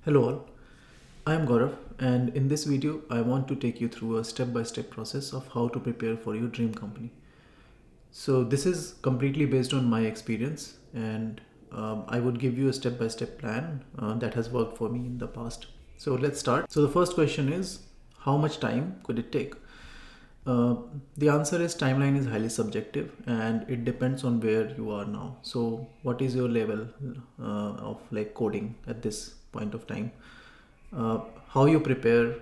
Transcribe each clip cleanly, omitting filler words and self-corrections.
Hello all, I am Gaurav, and in this video I want to take you through a step-by-step process of how to prepare for your dream company. So this is completely based on my experience, and I would give you a step-by-step plan that has worked for me in the past. So let's start. So the first question is, how much time could it take? Uh, the answer is timeline is highly subjective and it depends on where you are now. So what is your level of like coding at this point of time? uh, how you prepare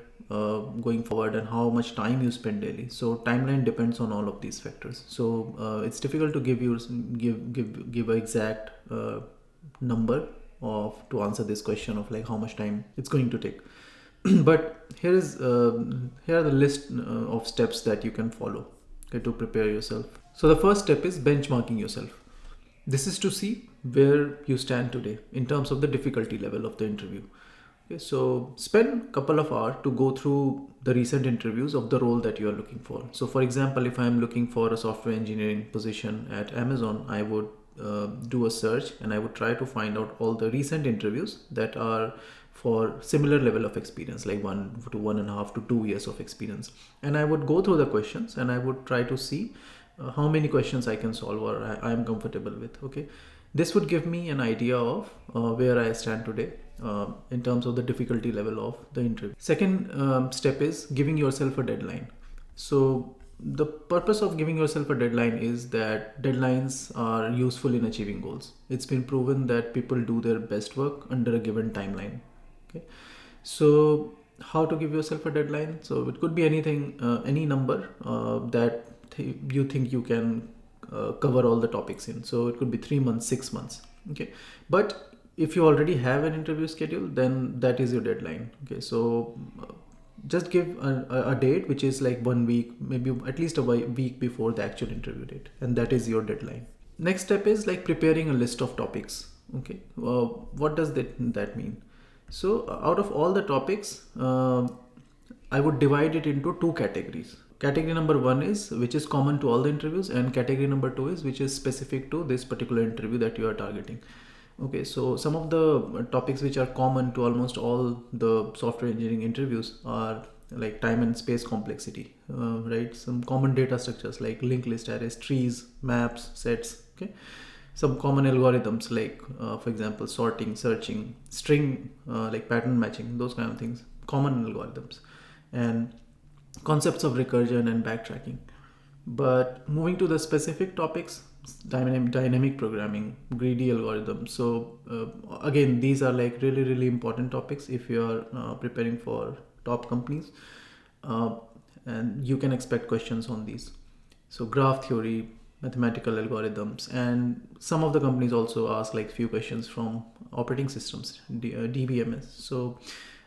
going forward and how much time you spend daily. So timeline depends on all of these factors. So it's difficult to give a exact number of to answer this question of like how much time it's going to take. But here are the list of steps that you can follow, okay, to prepare yourself. So the first step is benchmarking yourself. This is to see where you stand today in terms of the difficulty level of the interview. Okay, so spend a couple of hours to go through the recent interviews of the role that you are looking for. So for example, if I am looking for a software engineering position at Amazon, I would do a search and I would try to find out all the recent interviews that are for similar level of experience, like 1 to 1.5 to 2 years of experience. And I would go through the questions and I would try to see how many questions I can solve or I am comfortable with. Okay, this would give me an idea of where I stand today in terms of the difficulty level of the interview. Second step is giving yourself a deadline. So the purpose of giving yourself a deadline is that deadlines are useful in achieving goals. It's been proven that people do their best work under a given timeline. Okay, so how to give yourself a deadline? So it could be anything, any number that you think you can cover all the topics in. So it could be 3 months, 6 months. Okay, but if you already have an interview schedule, then that is your deadline. Okay, so just give a date which is like 1 week, maybe at least a week before the actual interview date, and that is your deadline. Next step is like preparing a list of topics. Okay, what does that mean? So out of all the topics, I would divide it into two categories. Category number one is which is common to all the interviews, and category number two is which is specific to this particular interview that you are targeting. Okay, so some of the topics which are common to almost all the software engineering interviews are like time and space complexity, right? Some common data structures like linked list arrays, trees, maps, sets. Okay, some common algorithms like, for example, sorting, searching, string, like pattern matching, those kind of things. Common algorithms and concepts of recursion and backtracking. But moving to the specific topics, dynamic programming, greedy algorithms. So again, these are like really important topics if you are preparing for top companies, uh, and you can expect questions on these. So graph theory, mathematical algorithms, and some of the companies also ask like few questions from operating systems, DBMS. So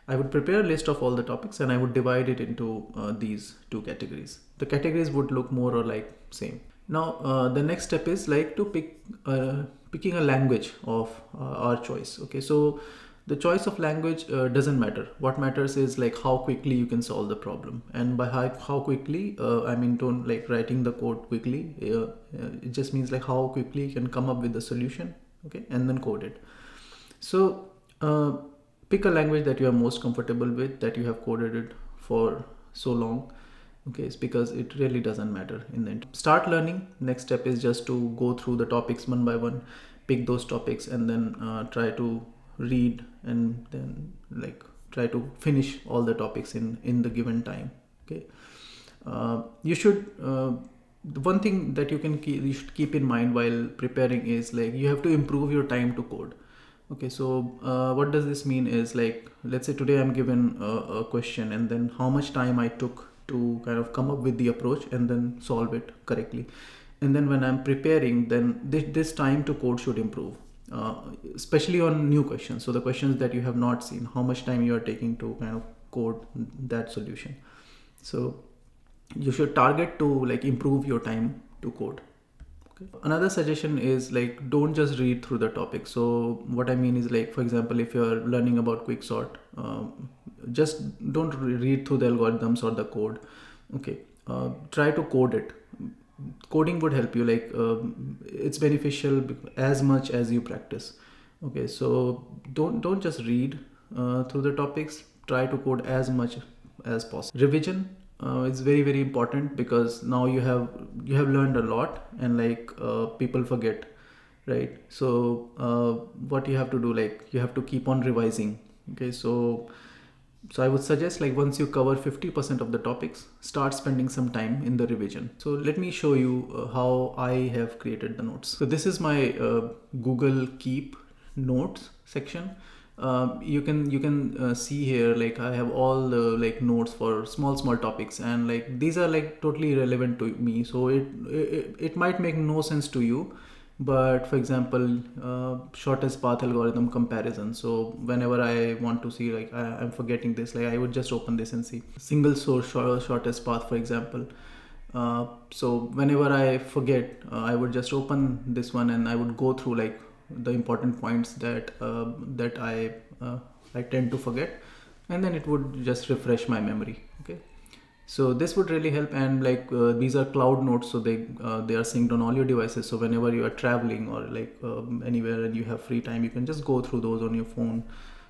I would prepare a list of all the topics and I would divide it into these two categories. The categories would look more or like same. Now the next step is like to picking a language of our choice. Okay, so the choice of language doesn't matter. What matters is like how quickly you can solve the problem, and by how quickly I mean don't like writing the code quickly. It just means like how quickly you can come up with the solution. Okay, and then code it. So pick a language that you are most comfortable with, that you have coded it for so long. Okay, it's because it really doesn't matter in the end. Start learning. Next step is just to go through the topics one by one, pick those topics, and then try to read and then like try to finish all the topics in the given time. Okay, you should the one thing that you should keep in mind while preparing is like you have to improve your time to code. Okay, so what does this mean is like, let's say today I'm given a question and then how much time I took to kind of come up with the approach and then solve it correctly. And then when I'm preparing, then this time to code should improve, uh, especially on new questions. So the questions that you have not seen, how much time you are taking to kind of code that solution. So you should target to like improve your time to code. Okay. Another suggestion is like don't just read through the topic. So what I mean is like, for example, if you're learning about quicksort, just don't read through the algorithms or the code. Okay, try to code it. Coding would help you, like it's beneficial as much as you practice. Okay, so don't just read, through the topics. Try to code as much as possible. Revision is very important, because now you have learned a lot, and people forget, right? So what you have to do, like you have to keep on revising. Okay, so I would suggest, like, once you cover 50% of the topics, start spending some time in the revision. So let me show you how I have created the notes. So this is my Google Keep notes section. You can see here, like, I have all the like notes for small topics, and like these are like totally relevant to me. So it might make no sense to you, but for example, shortest path algorithm comparison. So whenever I want to see, like, I'm forgetting this, like I would just open this and see single source shortest path, for example. So whenever I forget, I would just open this one, and I would go through like the important points that I tend to forget, and then it would just refresh my memory. Okay, so this would really help. And these are cloud notes, so they are synced on all your devices. So whenever you are traveling or anywhere and you have free time, you can just go through those on your phone,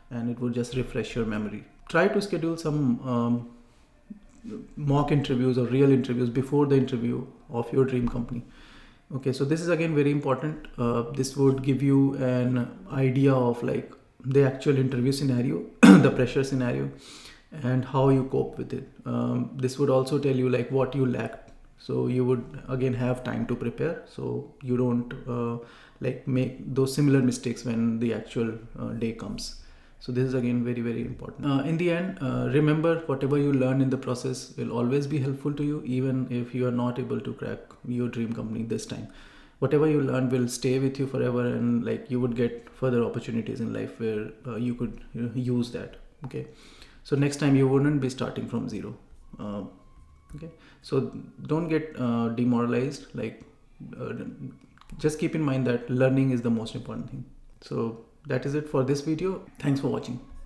and it would just refresh your memory. Try to schedule some mock interviews or real interviews before the interview of your dream company. Okay, so this is again very important. This would give you an idea of like the actual interview scenario, the pressure scenario, and how you cope with it. This would also tell you like what you lacked, so you would again have time to prepare, so you don't make those similar mistakes when the actual day comes. So this is again very important. In the end, remember, whatever you learn in the process will always be helpful to you, even if you are not able to crack your dream company this time. Whatever you learn will stay with you forever, and like you would get further opportunities in life where you could use that. Okay, so next time you wouldn't be starting from zero. Okay, so don't get demoralized. Uh, just keep in mind that learning is the most important thing. So that is it for this video. Thanks for watching.